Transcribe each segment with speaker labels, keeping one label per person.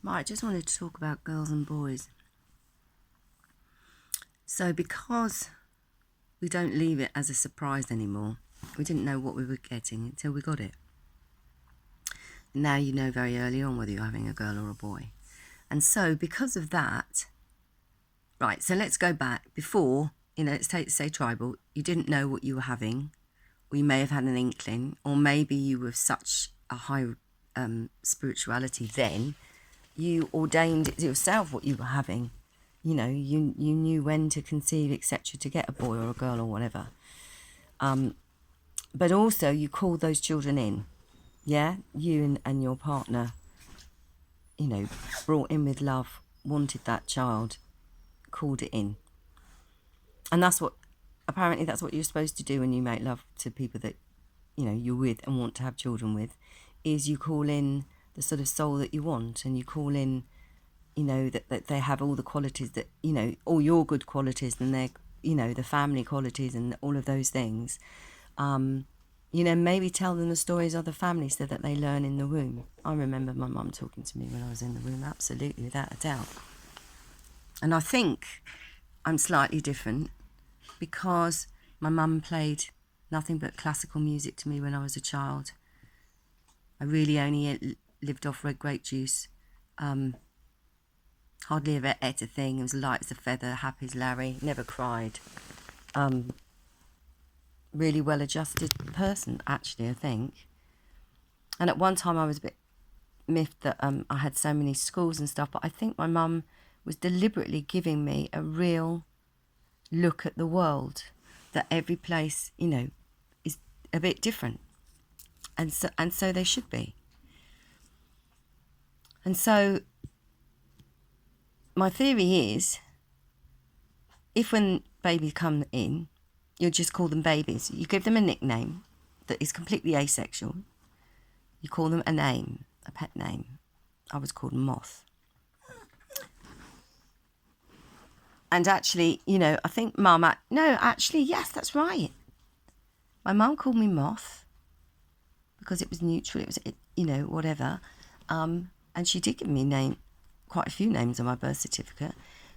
Speaker 1: Right, I just wanted to talk about girls and boys. So because we don't leave it as a surprise anymore, we didn't know what we were getting until we got it. Now you know very early on whether you're having a girl or a boy. And so because of that, right, so let's go back. Before, let's say tribal, you didn't know what you were having, or you may have had an inkling, or maybe you were such a high spirituality then, you ordained it yourself what you were having. You knew when to conceive, etc., to get a boy or a girl or whatever. But also you called those children in. Yeah, you and your partner, brought in with love, wanted that child, called it in. And that's what you're supposed to do when you make love to people that, you're with and want to have children with, is you call in the sort of soul that you want, and you call in, that they have all the qualities that, all your good qualities, and they're, the family qualities and all of those things. Maybe tell them the stories of the family so that they learn in the womb. I remember my mum talking to me when I was in the womb, absolutely, without a doubt. And I think I'm slightly different because my mum played nothing but classical music to me when I was a child. I really only lived off red grape juice. Hardly ever ate a thing. It was light as a feather, happy as Larry, never cried. Really well-adjusted person, actually, I think. And at one time I was a bit miffed that I had so many schools and stuff, but I think my mum was deliberately giving me a real look at the world, that every place, is a bit different. And so they should be. And so my theory is, if when babies come in, you'll just call them babies. You give them a nickname that is completely asexual. You call them a name, a pet name. I was called Moth. And actually, I think Mum... yes, that's right. My mum called me Moth because it was neutral. It was, whatever. And she did give me quite a few names on my birth certificate.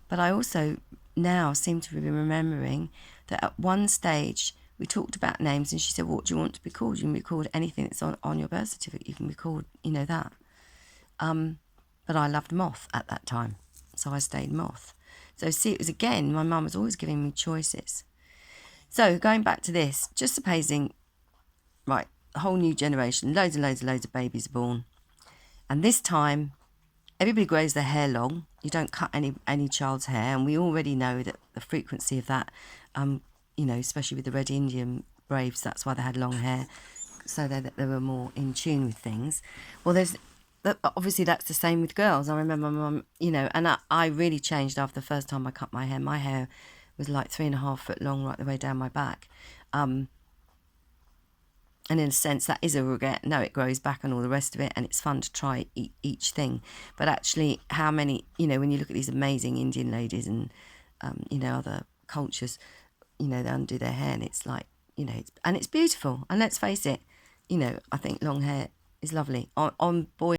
Speaker 1: But I also now seem to be remembering that at one stage we talked about names and she said, what do you want to be called? You can be called anything that's on your birth certificate. You can be called, that. But I loved Moth at that time, so I stayed Moth. So see, it was again, my mum was always giving me choices. So going back to this, just supposing, right, a whole new generation, loads and loads and loads of babies are born. And this time, everybody grows their hair long. You don't cut any child's hair. And we already know that the frequency of that, especially with the Red Indian Braves, that's why they had long hair, so that they were more in tune with things. Well, obviously that's the same with girls. I remember my mum, and I really changed after the first time I cut my hair. My hair was like 3.5 foot long right the way down my back. And in a sense, that is a regret. No, it grows back and all the rest of it, and it's fun to try each thing. But actually, how many, when you look at these amazing Indian ladies and, other cultures, they undo their hair, and it's like, and it's beautiful. And let's face it, I think long hair is lovely. On boys.